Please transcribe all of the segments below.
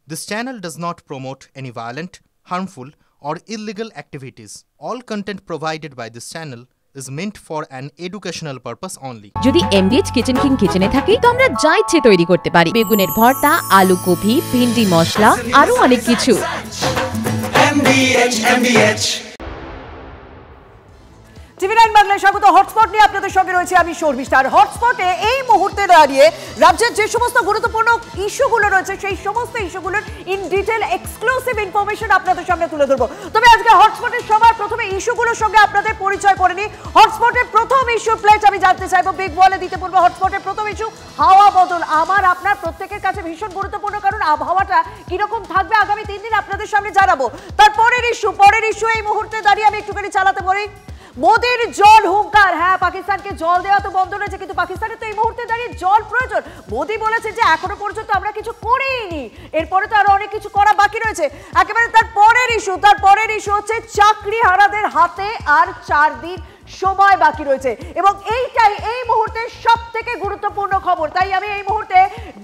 This channel does not promote any violent, harmful, or illegal activities. All content provided by this channel is meant for an educational purpose only. যদি MDH kitchen king কিচেনে থাকি তো আমরা যা ইচ্ছে তৈরি করতে পারি। বেগুনের ভর্তা, আলু কপি, ভিন্ডি মশলা, আরো অনেক কিছু। MDH টিভি9 বাংলায় স্বাগত। হটস্পট নিয়ে আপনাদের সঙ্গে রয়েছে আমি শর্মিষ্ঠা। আর হটস্পটে এই মুহূর্তে দাঁড়িয়ে রাজ্যের যে সমস্ত গুরুত্বপূর্ণ ইস্যুগুলো রয়েছে সেই সমস্ত ইস্যুগুলোর ইন ডিটেল এক্সক্লুসিভ ইনফরমেশন আপনাদের সামনে তুলে ধরবো। তবে আজকে হটস্পটের সবার প্রথমে ইস্যুগুলোর সঙ্গে আপনাদের পরিচয় করে নিই। হটস্পটের প্রথম ইস্যু প্লেট আমি জানতে চাইবো, বিগ বলে দিতে বলবো। হটস্পটের প্রথম ইস্যু হাওয়া বদল। আমার আপনার প্রত্যেকের কাছে ভীষণ গুরুত্বপূর্ণ, কারণ আবহাওয়াটা কিরকম থাকবে আগামী 3 দিন আপনাদের সামনে জানাবো। তারপরের ইস্যু এই মুহূর্তে দাঁড়িয়ে আমি একটুখানি চালাতে বলি। মোদির জল হুঙ্কার। হ্যাঁ, পাকিস্তানকে জল দেওয়া তো বন্ধ রয়েছে, কিন্তু পাকিস্তানের তো এই মুহূর্তে দাঁড়িয়ে জল প্রয়োজন। মোদি বলেছে যে এখনো পর্যন্ত আমরা কিছু করিনি, এরপরে তো আরো অনেক কিছু করা বাকি রয়েছে। একেবারে তারপরের ইস্যু হচ্ছে চাকরি হারাদের হাতে আর 4 দিন সময় বাকি রয়েছে, এবং এইটাই এই মুহূর্তে সব থেকে গুরুত্বপূর্ণ খবর। তাই আমি এই মুহূর্তে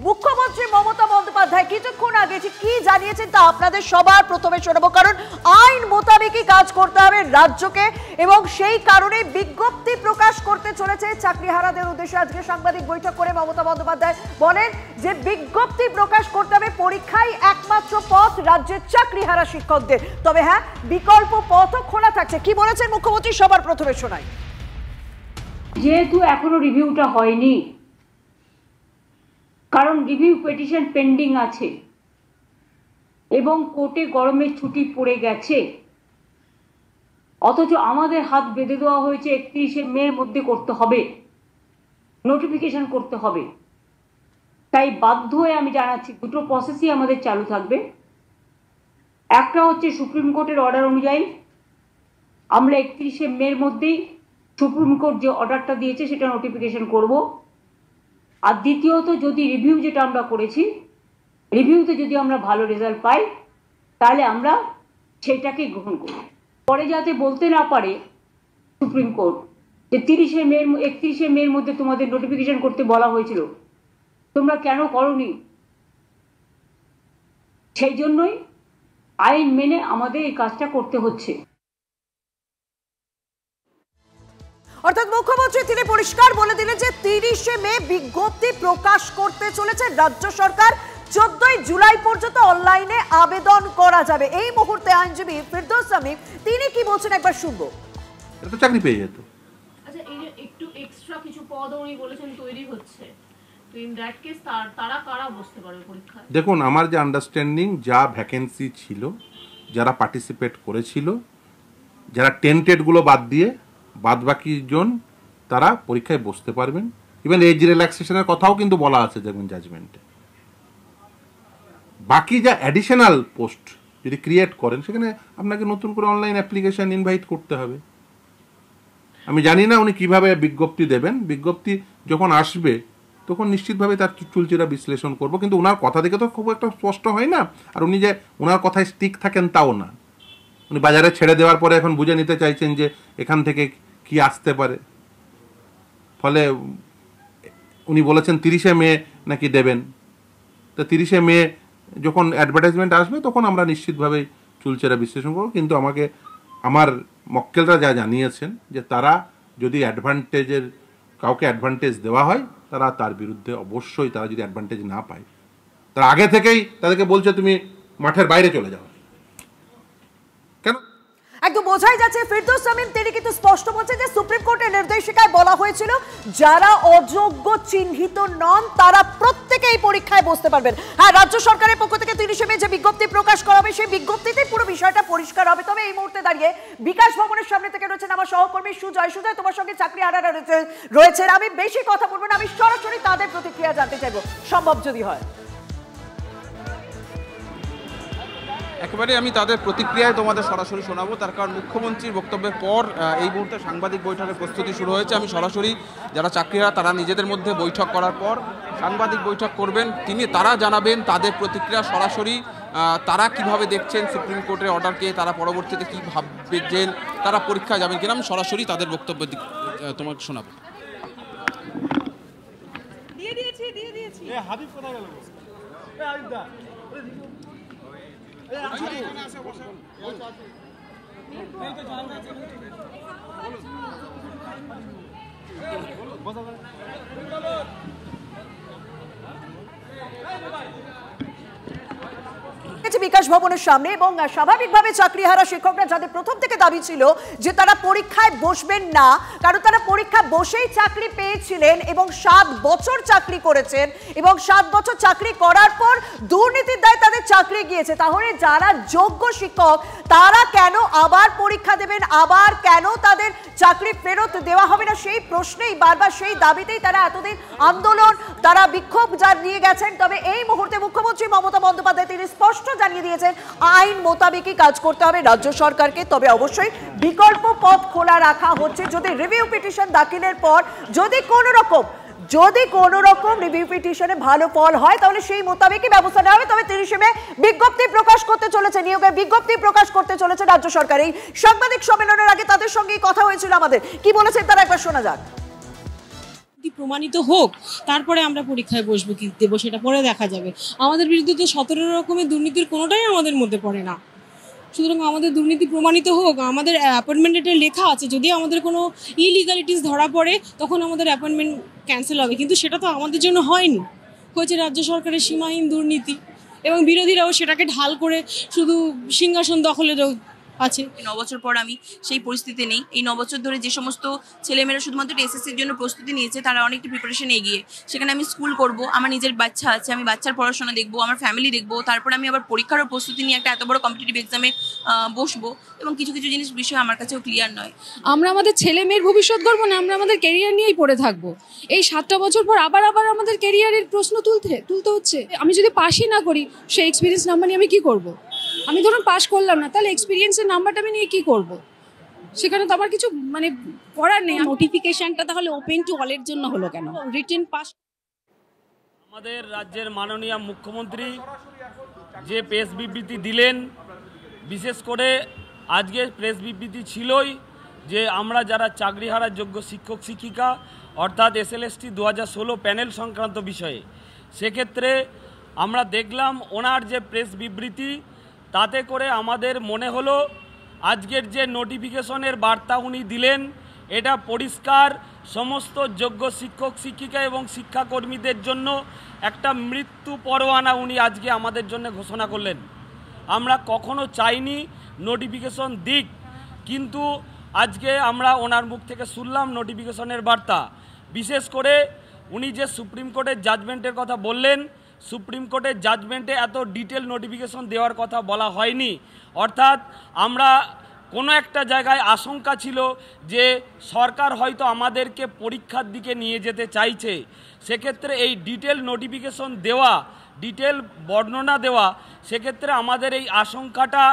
মুখ্যমন্ত্রী মমতা বন্দ্যোপাধ্যায় কিছুক্ষণ আগে কি জানিয়েছেন তা আপনাদের সবার প্রথমে শোনাবো, কারণ আইন মোতাবেকই কাজ করতে হবে রাজ্যকে, এবং সেই কারণে বিজ্ঞপ্তি প্রকাশ করতে চলেছে চাকরিহারাদের উদ্দেশ্যে। আজকে সাংবাদিক বৈঠক করে মমতা বন্দ্যোপাধ্যায় বলেন যে বিজ্ঞপ্তি প্রকাশ করতে হবে, পরীক্ষায় একমাত্র পথ রাজ্যের চাকরিহারা শিক্ষকদের। তবে হ্যাঁ, বিকল্প পথও খোলা থাকছে। কি বলেছেন মুখ্যমন্ত্রী সবার প্রথমে শোনাই। যেহেতু এখনো রিভিউটা হয়নি, কারণ রিভিউ পিটিশন পেন্ডিং আছে এবং কোর্টে গরমের ছুটি পড়ে গেছে, অথচ আমাদের হাত বেঁধে দেওয়া হয়েছে 31শে মের মধ্যে করতে হবে, নোটিফিকেশন করতে হবে। তাই বাধ্য হয়ে আমি জানাচ্ছি দুটো প্রসেসই আমাদের চালু থাকবে। একটা হচ্ছে সুপ্রিম কোর্টের অর্ডার অনুযায়ী আমরা 31শে মের মধ্যেই সুপ্রিম কোর্ট যে অর্ডারটা দিয়েছে সেটা নোটিফিকেশন করব। আর দ্বিতীয়ত, যদি রিভিউ যেটা আমরা করেছি, রিভিউতে যদি আমরা ভালো রেজাল্ট পাই তাহলে আমরা সেটাকে গ্রহণ করব। পরে যাতে বলতে না পারে সুপ্রিম কোর্ট যে 31শে মের মধ্যে তোমাদের নোটিফিকেশন করতে বলা হয়েছিল, তোমরা কেন করোনি, সেই জন্যই আইন মেনে আমাদের এই কাজটা করতে হচ্ছে। অর্থাৎ মুখ্যমন্ত্রী তিনি পরিষ্কার বলে দিলেন যে 30শে মে বিজ্ঞপ্তি প্রকাশ করতে চলেছে রাজ্য সরকার। 14ই জুলাই পর্যন্ত অনলাইনে আবেদন করা যাবে। এই মুহূর্তে আইনজীবী ফিরদৌস সামিম তিনি কি বলছেন একবার শুনবো। এটা তো চাকরি পেয়ে যেত। আচ্ছা, এই একটু এক্সট্রা কিছু পদ উনি বলেছেন তৈরি হচ্ছে, তো ইন দ্যাট কেস তারা কারা বসতে পারবে পরীক্ষায়? দেখুন, আমার যে আন্ডারস্ট্যান্ডিং, যা ভ্যাকেন্সি ছিল, যারা পার্টিসিপেট করেছিল, যারা টেন্টেডগুলো বাদ দিয়ে বাদবাকি জন তারা পরীক্ষায় বসতে পারবেন। ইভেন এজ রিল্যাক্সেশনের কথাও কিন্তু বলা আছে দেখবেন জাজমেন্টে। বাকি যা অ্যাডিশনাল পোস্ট যদি ক্রিয়েট করেন সেখানে আপনাকে নতুন করে অনলাইন অ্যাপ্লিকেশন ইনভাইট করতে হবে। আমি জানি না উনি কিভাবে বিজ্ঞপ্তি দেবেন। বিজ্ঞপ্তি যখন আসবে তখন নিশ্চিতভাবে তার চুলচেরা বিশ্লেষণ করব, কিন্তু ওনার কথা দেখে তো খুব একটা স্পষ্ট হয় না। আর উনি যে ওনার কথায় স্টিক থাকেন তাও না। উনি বাজারে ছেড়ে দেওয়ার পরে এখন বুঝে নিতে চাইছেন যে এখান থেকে কি আসতে পারে। ফলে উনি বলেছেন 30শে মে নাকি দেবেন। তো 30শে মে যখন অ্যাডভার্টাইজমেন্ট আসবে তখন আমরা নিশ্চিতভাবেই চুলচেরা বিশ্লেষণ করব। কিন্তু আমার মক্কেলরা যা জানিয়েছেন যে তারা যদি কাউকে অ্যাডভান্টেজ দেওয়া হয় তার বিরুদ্ধে অবশ্যই, তারা যদি অ্যাডভান্টেজ না পায় তারা আগে থেকেই তাদেরকে বলছে তুমি মাঠের বাইরে চলে যাও। কেন? একদম বোঝাই যাচ্ছে ফিরদৌস সামিম তিনি কিন্তু স্পষ্ট বলছেন যে সুপ্রিম কোর্টের নির্দেশিকায় বলা হয়েছিল যারা অযোগ্য চিহ্নিত নন তারা প্রত্যেকে এই পরীক্ষায় বসতে পারবেন। হ্যাঁ, রাজ্য সরকারের পক্ষ থেকে 30শে মে যে বিজ্ঞপ্তি প্রকাশ করা হবে সেই বিজ্ঞপ্তিতে পুরো বিষয়টা পরিষ্কার হবে। তবে এই মুহূর্তে দাঁড়িয়ে বিকাশ ভবনের সামনে থেকে রয়েছেন আমার সহকর্মী সুজয়। তোমার সঙ্গে চাকরি হারারা রয়েছে। আমি বেশি কথা বলবো না, আমি সরাসরি তাদের প্রতিক্রিয়া জানতে চাইবো, সম্ভব যদি হয়। একেবারে আমি তাদের প্রতিক্রিয়ায় তোমাদের সরাসরি শোনাবো, তার কারণ মুখ্যমন্ত্রীর বক্তব্যের পর এই মুহূর্তে সাংবাদিক বৈঠকের প্রস্তুতি শুরু হয়েছে। আমি সরাসরি যারা চাকরিরা তারা নিজেদের মধ্যে বৈঠক করার পর সাংবাদিক বৈঠক করবেন, তারা জানাবেন তাদের প্রতিক্রিয়া সরাসরি, তারা কিভাবে দেখছেন সুপ্রিম কোর্টের অর্ডারকে, তারা পরবর্তীতে কী ভাবছেন, তারা পরীক্ষা যাবেন কিনা। আমি সরাসরি তাদের বক্তব্য তোমাকে শোনাবো। বিকাশ ভবনের সামনে এবং স্বাভাবিকভাবে চাকরিহারা শিক্ষকরা যাদের প্রথম থেকে দাবি ছিল যে তারা পরীক্ষায় বসবেন না, কারণ তারা পরীক্ষা বসেই চাকরি পেয়েছিলেন এবং 7 বছর চাকরি করেছেন এবং 7 বছর চাকরি করার পর দুর্নীতির দায়ে তাদের চাকরি গিয়েছে। তাহলে যারা যোগ্য শিক্ষক তারা কেন আবার পরীক্ষা দেবেন, আবার কেন তাদের চাকরি ফেরত দেওয়া হবে না, সেই প্রশ্নেই বারবার, সেই দাবিতেই তারা এতদিন আন্দোলন, তারা বিক্ষোভ নিয়ে গেছেন। তবে এই মুহূর্তে মুখ্যমন্ত্রী মমতা বন্দ্যোপাধ্যায় তিনি স্পষ্ট জানিয়ে দিয়েছেন আইন মোতাবেকই কাজ করতে হবে রাজ্য সরকারকে। তবে অবশ্যই বিকল্প পথ খোলা রাখা হচ্ছে, যদি রিভিউ পিটিশন দাখিলের পর যদি কোনো রকম রিভিউ পিটিশনে ভালো ফল হয় তাহলে সেই মোতাবেকই ব্যবস্থা নেওয়া হবে। তবে 30 মে বিজ্ঞপ্তি প্রকাশ করতে চলেছে, নিয়োগের বিজ্ঞপ্তি প্রকাশ করতে চলেছে রাজ্য সরকার। এই সাংবাদিক সম্মেলনের আগে তাদের সঙ্গেই কথা হয়েছিল আমাদের, কি বলেছেন তারা একবার শোনা যাক। প্রমাণিত হোক তারপরে আমরা পরীক্ষায় বসবো কি দেবো সেটা পরে দেখা যাবে। আমাদের বিরুদ্ধে তো 17 রকমের দুর্নীতির কোনোটাই আমাদের মধ্যে পড়ে না, সুতরাং আমাদের দুর্নীতি প্রমাণিত হোক। আমাদের অ্যাপয়েন্টমেন্ট লেটারে লেখা আছে যদি আমাদের কোনো ইলিগালিটিস ধরা পড়ে তখন আমাদের অ্যাপয়েন্টমেন্ট ক্যান্সেল হবে, কিন্তু সেটা তো আমাদের জন্য হয়নি, হয়েছে রাজ্য সরকারের সীমাহীন দুর্নীতি এবং বিরোধীরাও সেটাকে ঢাল করে শুধু সিংহাসন দখলেরও আছে। 9 বছর পর আমি সেই পরিস্থিতি নেই। এই 9 বছর ধরে যে সমস্ত ছেলেমেয়েরা শুধুমাত্র এসএসসির জন্য প্রস্তুতি নিয়েছে তারা অনেকটা প্রিপারেশন এগিয়ে, সেখানে আমি স্কুল করব, আমার নিজের বাচ্চা আছে, আমি বাচ্চার পড়াশোনা দেখবো, আমার ফ্যামিলি দেখবো, তারপর আমি আবার পরীক্ষারও প্রস্তুতি নিয়ে একটা এত বড় কম্পিটিটিভ এক্সামে বসবো এবং কিছু কিছু জিনিস বিষয় আমার কাছেও ক্লিয়ার নয়। আমরা আমাদের ছেলে মেয়ের ভবিষ্যৎ গড়বো না, আমরা আমাদের ক্যারিয়ার নিয়েই পড়ে থাকবো। এই 7টা বছর পর আবার আমাদের ক্যারিয়ারের প্রশ্ন তুলতে হচ্ছে। আমি যদি পাসই না করি সেই এক্সপিরিয়েন্স নাম্বার নিয়ে আমি কি করব? আমি ধরুন পাস করলাম না, তাহলে এক্সপিরিয়েন্সের নাম্বারটা আমি নিয়ে কি করব? সেখানে তো আমার কিছু করার নেই। নোটিফিকেশনটা তাহলে ওপেন টু অলের জন্য হলো কেন? Written pass. আমাদের রাজ্যের মাননীয় মুখ্যমন্ত্রী যে প্রেস বিবৃতি দিলেন, বিশেষ করে আজকে প্রেস বিবৃতি ছিলই যে আমরা যারা চাকরিহারা যোগ্য শিক্ষক শিক্ষিকা অর্থাৎ SLST 2016 প্যানেল সংক্রান্ত বিষয়ে, সেক্ষেত্রে আমরা দেখলাম ওনার যে প্রেস বিবৃতি তাতে করে আমাদের মনে হলো আজকের যে নোটিফিকেশনের বার্তা উনি দিলেন এটা পরিষ্কার সমস্ত যোগ্য শিক্ষক শিক্ষিকা এবং শিক্ষাকর্মীদের জন্য একটা মৃত্যু পরোয়ানা উনি আজকে আমাদের জন্য ঘোষণা করলেন। আমরা কখনো চাইনি নোটিফিকেশন দিক, কিন্তু আজকে আমরা ওনার মুখ থেকে শুনলাম নোটিফিকেশনের বার্তা। বিশেষ করে উনি যে সুপ্রিম কোর্টের জাজমেন্টের কথা বললেন, সুপ্রিম কোর্টের জাজমেন্টে এত ডিটেল নোটিফিকেশন দেওয়ার কথা বলা হয়নি। অর্থাৎ আমরা কোনো একটা জায়গায় আশঙ্কা ছিল যে সরকার হয়তো আমাদেরকে পরীক্ষার দিকে নিয়ে যেতে চাইছে, সেক্ষেত্রে এই ডিটেল নোটিফিকেশন দেওয়া, ডিটেল বর্ণনা দেওয়া, সেক্ষেত্রে আমাদের এই আশঙ্কাটা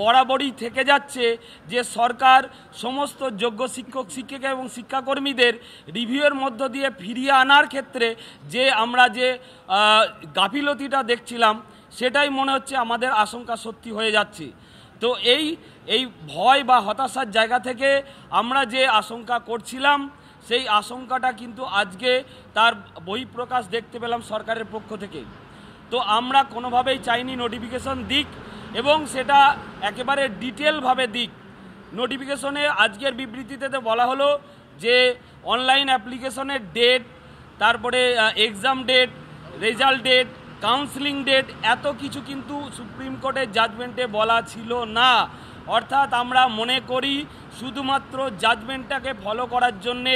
বরাবরই থেকে যাচ্ছে যে সরকার সমস্ত যোগ্য শিক্ষক শিক্ষিকা এবং শিক্ষাকর্মীদের রিভিউয়ের মধ্য দিয়ে ফিরিয়ে আনার ক্ষেত্রে যে আমরা যে গাফিলতিটা দেখছিলাম সেটাই মনে হচ্ছে আমাদের আশঙ্কা সত্যি হয়ে যাচ্ছে। তো এই ভয় বা হতাশার জায়গা থেকে আমরা যে আশঙ্কা করছিলাম সেই আশঙ্কাটা কিন্তু আজকে তার বহিঃপ্রকাশ দেখতে পেলাম সরকারের পক্ষ থেকে। তো আমরা কোনোভাবেই চাইনি নোটিফিকেশন দিক এবং সেটা একেবারে ডিটেলভাবে দিক। নোটিফিকেশনে আজকের বিবৃতিতে বলা হলো যে অনলাইন অ্যাপ্লিকেশনের ডেট, তারপরে exam date, result date, counselling date, এত কিছু কিন্তু সুপ্রিম কোর্টের জাজমেন্টে বলা ছিল না। অর্থাৎ আমরা মনে করি শুধুমাত্র জাজমেন্টটাকে ফলো করার জন্যে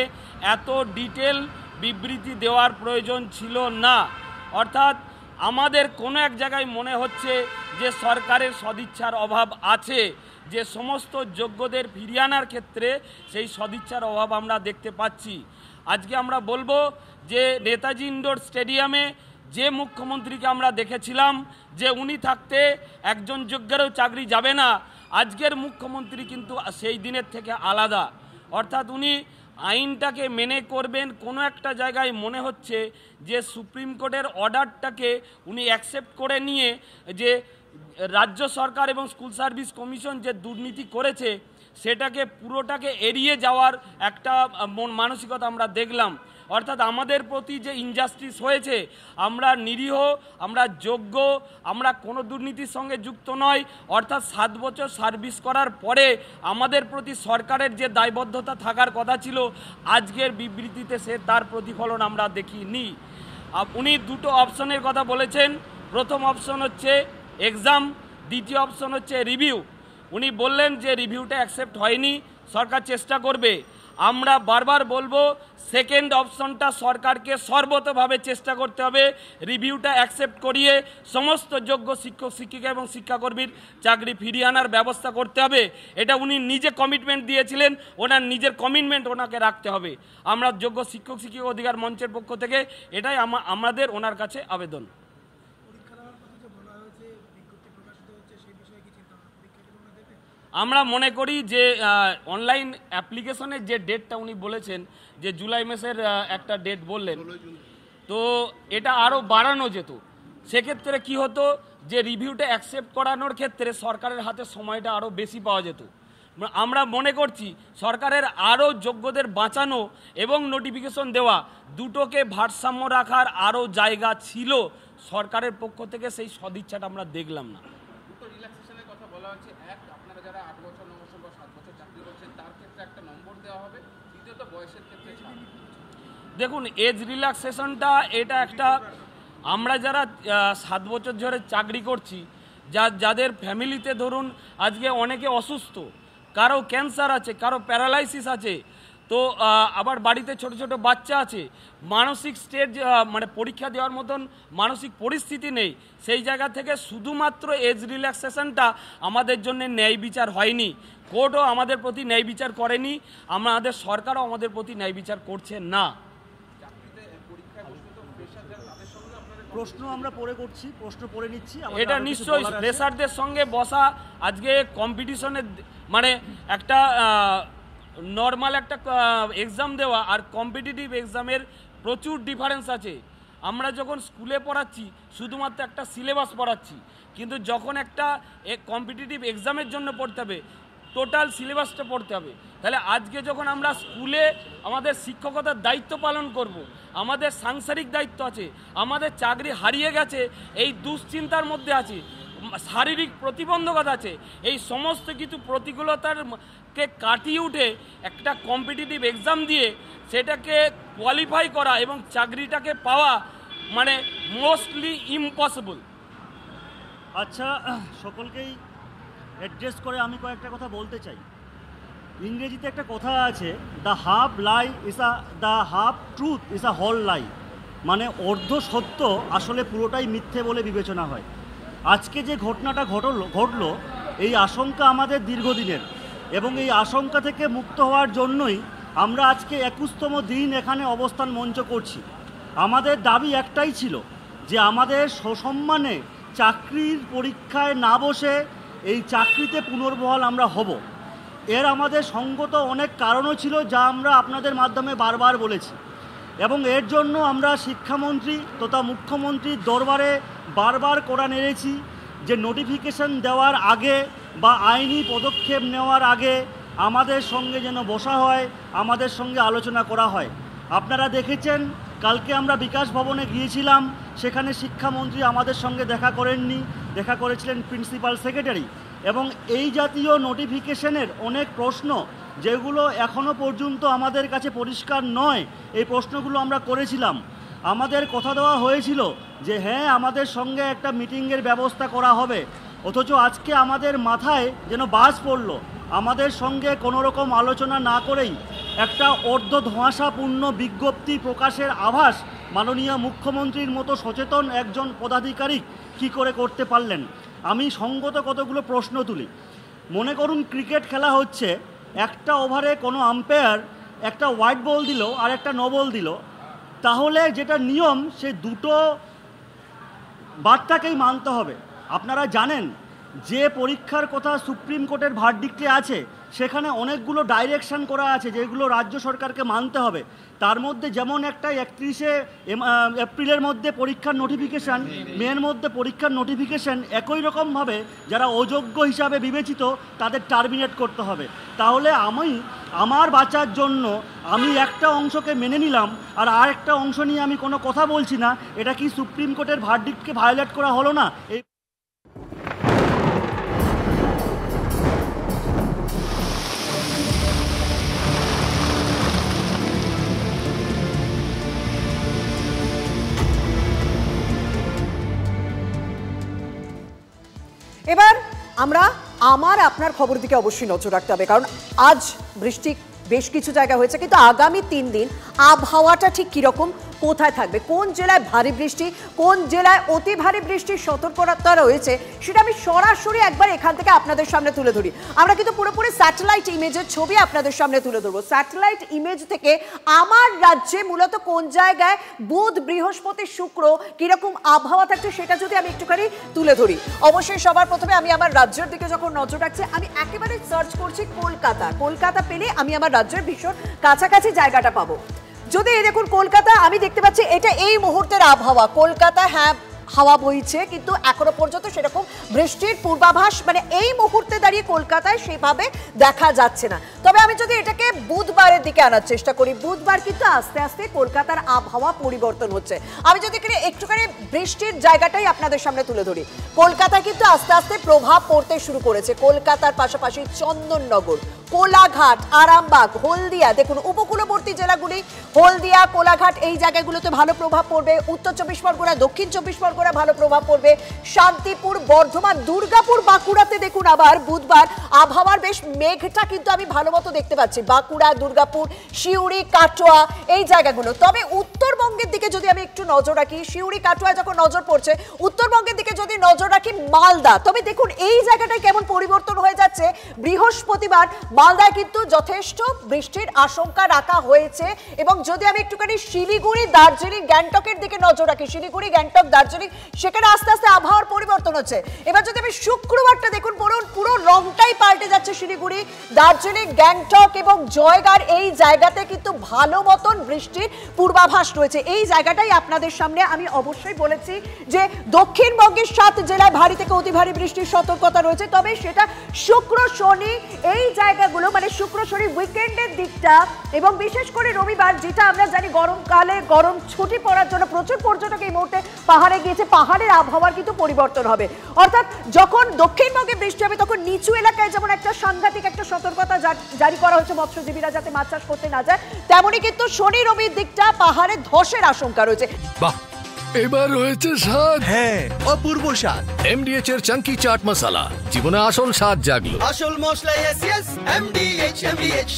এত ডিটেল বিবৃতি দেওয়ার প্রয়োজন ছিল না। অর্থাৎ আমাদের কোনো এক জায়গায় মনে হচ্ছে যে সরকারের সদিচ্ছার অভাব আছে, যে সমস্ত যোগ্যদের ফিরিয়ে আনার ক্ষেত্রে সেই সদিচ্ছার অভাব আমরা দেখতে পাচ্ছি। আজকে আমরা বলবো যে নেতাজি ইন্ডোর স্টেডিয়ামে যে মুখ্যমন্ত্রীকে আমরা দেখেছিলাম যে উনি থাকতে একজন যোগ্যেরও চাকরি যাবে না, আজকের মুখ্যমন্ত্রী কিন্তু সেই দিনের থেকে আলাদা। অর্থাৎ উনি আইনটাকে মেনে করবেন। কোনো একটা জায়গায় মনে হচ্ছে যে সুপ্রিম কোর্টের অর্ডারটাকে উনি অ্যাকসেপ্ট করে নিয়ে যে রাজ্য সরকার এবং স্কুল সার্ভিস কমিশন যে দুর্নীতি করেছে সেটাকে পুরোটাকে এড়িয়ে যাওয়ার একটা মানসিকতা আমরা দেখলাম। অর্থাৎ আমাদের প্রতি যে ইনজাস্টিস হয়েছে, আমরা নিরীহ, আমরা যোগ্য, আমরা কোনো দুর্নীতির সঙ্গে যুক্ত নয়, অর্থাৎ 7 বছর সার্ভিস করার পরে আমাদের প্রতি সরকারের যে দায়বদ্ধতা থাকার কথা ছিল, আজকের বিবৃতিতে সে তার প্রতিফলন আমরা দেখিনি। উনি দুটো অপশনের কথা বলেছেন। প্রথম অপশন হচ্ছে এক্সাম, দ্বিতীয় অপশন হচ্ছে রিভিউ। উনি বললেন যে রিভিউটা অ্যাকসেপ্ট হয়নি, সরকার চেষ্টা করবে। আমরা বারবার বলবো সেকেন্ড অপশনটা সরকারকে সর্বতভাবে চেষ্টা করতে হবে, রিভিউটা অ্যাকসেপ্ট করিয়ে সমস্ত যোগ্য শিক্ষক শিক্ষিকা এবং শিক্ষাকর্মীর চাকরি ফিরিয়ে আনার ব্যবস্থা করতে হবে। এটা উনি নিজে কমিটমেন্ট দিয়েছিলেন, ওনার নিজের কমিটমেন্ট ওনাকে রাখতে হবে। আমরা যোগ্য শিক্ষক শিক্ষিকা অধিকার মঞ্চের পক্ষ থেকে এটাই আমাদের ওনার কাছে আবেদন। আমরা মনে করি যে অনলাইন অ্যাপ্লিকেশনের যে ডেটটা উনি বলেছেন যে জুলাই মাসের একটা ডেট বললেন, তো এটা আরও বাড়ানো যেত। সেক্ষেত্রে কি হতো যে রিভিউটা অ্যাকসেপ্ট করানোর ক্ষেত্রে সরকারের হাতে সময়টা আরও বেশি পাওয়া যেত। আমরা মনে করছি সরকারের আরও যোগ্যদের বাঁচানো এবং নোটিফিকেশন দেওয়া দুটোকে ভারসাম্য রাখার আরও জায়গা ছিল। সরকারের পক্ষ থেকে সেই সদিচ্ছাটা আমরা দেখলাম না। রিল্যাক্সেশনের কথা বলা হচ্ছে, এক, আপনারা যারা 8 বছর 9 বছর বা 7 বছর চাকরি করছেন তার ক্ষেত্রে একটা নম্বর দেওয়া হবে, দ্বিতীয়ত বয়সের ক্ষেত্রে ছাড়। দেখুন, এজ রিল্যাক্সেশনটা এটা একটা, আমরা যারা 7 বছর ধরে চাকরি করছি, যাদের ফ্যামিলিতে ধরুন আজকে অনেকে অসুস্থ, কারো ক্যান্সার আছে, কারো প্যারালাইসিস আছে, তো আবার বাড়িতে ছোট ছোট বাচ্চা আছে, মানসিক স্টেজ মানে পরীক্ষা দেওয়ার মতন মানসিক পরিস্থিতি নেই, সেই জায়গা থেকে শুধুমাত্র এজ রিল্যাক্সেশনটা আমাদের জন্য ন্যায় বিচার হয়নি। কোর্টও আমাদের প্রতি ন্যায় বিচার করেনি, আমাদের সরকারও আমাদের প্রতি ন্যায় বিচার করছে না। প্রশ্ন আমরা পড়ে করছি, প্রশ্ন পড়ে নিচ্ছি। এটা নিশ্চয়ই ফ্রেশারদের সঙ্গে বসা, আজকে কম্পিটিশনের মানে একটা নর্মাল একটা এক্সাম দেওয়া আর কম্পিটিটিভ এক্সামের প্রচুর ডিফারেন্স আছে। আমরা যখন স্কুলে পড়াচ্ছি শুধুমাত্র একটা সিলেবাস পড়াচ্ছি, কিন্তু যখন একটা কম্পিটিটিভ এক্সামের জন্য পড়তে হবে টোটাল সিলেবাসটা পড়তে হবে। তাহলে আজকে যখন আমরা স্কুলে আমাদের শিক্ষকতার দায়িত্ব পালন করব, আমাদের সাংসারিক দায়িত্ব আছে, আমাদের চাকরি হারিয়ে গেছে এই দুশ্চিন্তার মধ্যে আছে, শারীরিক প্রতিবন্ধকতা আছে, এই সমস্ত কিছু প্রতিকূলতারকে কাটিয়ে উঠে একটা কম্পিটিটিভ এক্সাম দিয়ে সেটাকে কোয়ালিফাই করা এবং চাকরিটাকে পাওয়া মানে মোস্টলি ইম্পসিবল। আচ্ছা, সকলকেই অ্যাড্রেস করে আমি কয়েকটা কথা বলতে চাই। ইংরেজিতে একটা কথা আছে, the half truth is a whole lie, মানে অর্ধ সত্য আসলে পুরোটাই মিথ্যে বলে বিবেচনা হয়। আজকে যে ঘটনাটা ঘটলো এই আশঙ্কা আমাদের দীর্ঘদিনের, এবং এই আশঙ্কা থেকে মুক্ত হওয়ার জন্যই আমরা আজকে 21তম দিন এখানে অবস্থান মঞ্চ করছি। আমাদের দাবি একটাই ছিল যে আমাদের সসম্মানে চাকরির পরীক্ষায় না বসে এই চাকরিতে পুনর্বহাল আমরা হব। এর আমাদের সঙ্গত অনেক কারণও ছিল যা আমরা আপনাদের মাধ্যমে বারবার বলেছি, এবং এর জন্য আমরা শিক্ষামন্ত্রী তথা মুখ্যমন্ত্রীর দরবারে বারবার কড়া নেড়েছি যে নোটিফিকেশন দেওয়ার আগে বা আইনি পদক্ষেপ নেওয়ার আগে আমাদের সঙ্গে যেন বসা হয়, আমাদের সঙ্গে আলোচনা করা হয়। আপনারা দেখেছেন কালকে আমরা বিকাশ ভবনে গিয়েছিলাম, সেখানে শিক্ষামন্ত্রী আমাদের সঙ্গে দেখা করেননি, দেখা করেছিলেন প্রিন্সিপাল সেক্রেটারি। এবং এই জাতীয় নোটিফিকেশনের অনেক প্রশ্ন যেগুলো এখনও পর্যন্ত আমাদের কাছে পরিষ্কার নয়, এই প্রশ্নগুলো আমরা করেছিলাম। আমাদের কথা দেওয়া হয়েছিল যে হ্যাঁ আমাদের সঙ্গে একটা মিটিংয়ের ব্যবস্থা করা হবে, অথচ আজকে আমাদের মাথায় যেন বাজ পড়ল। আমাদের সঙ্গে কোনো রকম আলোচনা না করেই একটা অর্ধ ধোঁয়াশাপূর্ণ বিজ্ঞপ্তি প্রকাশের আভাস মাননীয় মুখ্যমন্ত্রীর মতো সচেতন একজন পদাধিকারিক কী করে করতে পারলেন। আমি সঙ্গত কতগুলো প্রশ্ন তুলি। মনে করুন ক্রিকেট খেলা হচ্ছে, একটা ওভারে কোনো আম্পায়ার একটা হোয়াইট বল দিল আর একটা নো বল দিল, তাহলে যেটা নিয়ম সে দুটো বার্তাকেই মানতে হবে। আপনারা জানেন যে পরীক্ষার কথা সুপ্রিম কোর্টের ভার্ডিক্টে আছে সেখানে অনেকগুলো ডাইরেকশন করা আছে যেগুলো রাজ্য সরকারকে মানতে হবে। তার মধ্যে যেমন একটা 31শে এপ্রিলের মধ্যে পরীক্ষার নোটিফিকেশান, মের মধ্যে পরীক্ষার নোটিফিকেশান একই রকমভাবে যারা অযোগ্য হিসাবে বিবেচিত তাদের টার্মিনেট করতে হবে। তাহলে আমি আমার বাঁচার জন্য আমি একটা অংশকে মেনে নিলাম আর আরেকটা অংশ নিয়ে আমি কোনো কথা বলছি না, এটা কি সুপ্রিম কোর্টের ভার্ডিক্টকে ভায়োলেট করা হলো না? এবার আমরা আমার আপনার খবর দিকে অবশ্যই নজর রাখতে হবে, কারণ আজ বৃষ্টি বেশ কিছু জায়গা হয়েছে, কিন্তু আগামী 3 দিন আবহাওয়াটা ঠিক কিরকম, কোথায় থাকবে, কোন জেলায় ভারী বৃষ্টি, কোন জেলায় অতি ভারী বৃষ্টির সতর্কতা রয়েছে, সেটা আমি সরাসরি একবার এখান থেকে আপনাদের সামনে তুলে ধরি। আমরা কিন্তু পুরোপুরি স্যাটেলাইট ইমেজের ছবি আপনাদের সামনে তুলে ধরবো। স্যাটেলাইট ইমেজ থেকে আমার রাজ্যে মূলত কোন জায়গায় বুধ, বৃহস্পতি, শুক্র কিরকম আবহাওয়া থাকছে সেটা যদি আমি একটুখানি তুলে ধরি। অবশ্যই সবার প্রথমে আমি আমার রাজ্যের দিকে যখন নজর রাখছি, আমি একেবারে সার্চ করছি কলকাতা। কলকাতা পেলে আমি আমার রাজ্যের ভীষণ কাছাকাছি জায়গাটা পাবো। যদি এই দেখুন কলকাতা, আমি দেখতে পাচ্ছি এটা এই মুহূর্তের আবহাওয়া। কলকাতা হ্যাঁ হাওয়া বইছে, কিন্তু এখনো পর্যন্ত সেরকম বৃষ্টির পূর্বাভাস মানে এই মুহূর্তে দাঁড়িয়ে কলকাতায় সেভাবে দেখা যাচ্ছে না। তবে আমি যদি এটাকে বুধবারের দিকে আনার চেষ্টা করি, বুধবার কিন্তু আস্তে আস্তে কলকাতার আবহাওয়া পরিবর্তন হচ্ছে। আমি যদি একটুখানি বৃষ্টির জায়গাটাই আপনাদের সামনে তুলে ধরি, কলকাতায় কিন্তু আস্তে আস্তে প্রভাব পড়তে শুরু করেছে। কলকাতার পাশাপাশি চন্দননগর, কোলাঘাট, আরামবাগ, হলদিয়া, দেখুন উপকূলবর্তী জেলাগুলি হলদিয়া, কোলাঘাট এই জায়গাগুলোতে ভালো প্রভাব পড়বে। উত্তর 24 পরগনা, দক্ষিণ 24 পরগনা ভালো প্রভাব পড়বে। শান্তিপুর, বর্ধমান, দুর্গাপুর, বাঁকুড়াতে দেখুন আবার বুধবার আবহাওয়ার বেশ মেঘটা কিন্তু আমি ভালো মতো দেখতে পাচ্ছি। বাঁকুড়া, দুর্গাপুর, সিউড়ি, কাটোয়া এই জায়গাগুলো। তবে উত্তরবঙ্গের দিকে যদি আমি একটু নজর রাখি, সিউড়ি, কাটোয়া যখন নজর পড়ছে, উত্তরবঙ্গের দিকে যদি নজর রাখি মালদা, তবে দেখুন এই জায়গাটায় কেমন পরিবর্তন হয়ে যাচ্ছে। বৃহস্পতিবার মালদায় কিন্তু যথেষ্ট বৃষ্টির আশঙ্কা রাখা হয়েছে। এবং যদি আমি একটুখানি শিলিগুড়ি, দার্জিলিং, গ্যাংটকের দিকে নজর রাখি, শিলিগুড়ি, গ্যাংটক, দার্জিলিং সেখানে আস্তে আস্তে আবহাওয়ার পরিবর্তন হচ্ছে। এবার যদি আমি শুক্রবারটা দেখুন, পুরো রংটাই পাল্টে যাচ্ছে। শিলিগুড়ি, দার্জিলিং, গ্যাংটক এবং জয়গার এই জায়গাতে কিন্তু ভালো মতন বৃষ্টির পূর্বাভাস রয়েছে। এই জায়গাটাই আপনাদের সামনে আমি অবশ্যই বলেছি যে দক্ষিণবঙ্গের 7 জেলায় ভারী থেকে অতি ভারী বৃষ্টির সতর্কতা রয়েছে। তবে সেটা শুক্র, শনি এই জায়গাগুলো মানে শুক্র, শনি উইকেন্ডের দিকটা এবং বিশেষ করে রবিবার, যেটা আমরা জানি গরমকালে গরম ছুটি পড়ার জন্য প্রচুর পর্যটক এই মুহূর্তে পাহাড়ে গিয়েছে, পাহাড়ের আবহাওয়ার কিন্তু পরিবর্তন হবে। অর্থাৎ যখন দক্ষিণবঙ্গে বৃষ্টি হবে তখন নিচু এলাকায় যেমন একটা সাংঘাতিক একটা সতর্কতা জারি করা হয়েছে মৎস্যজীবীরা যাতে মাছ চাষ করতে না যায়, তেমনই কিন্তু শনি, রবির দিকটা পাহাড়ে ধসের আশঙ্কা রয়েছে। বাহ, এবার রয়েছে স্বাদ, হ্যাঁ অপূর্ব স্বাদ। এমডিএচ এর চাঙ্কি চাট মশলা, জীবনে আসল স্বাদ জাগলো। আসল মশলা এমডিএচ।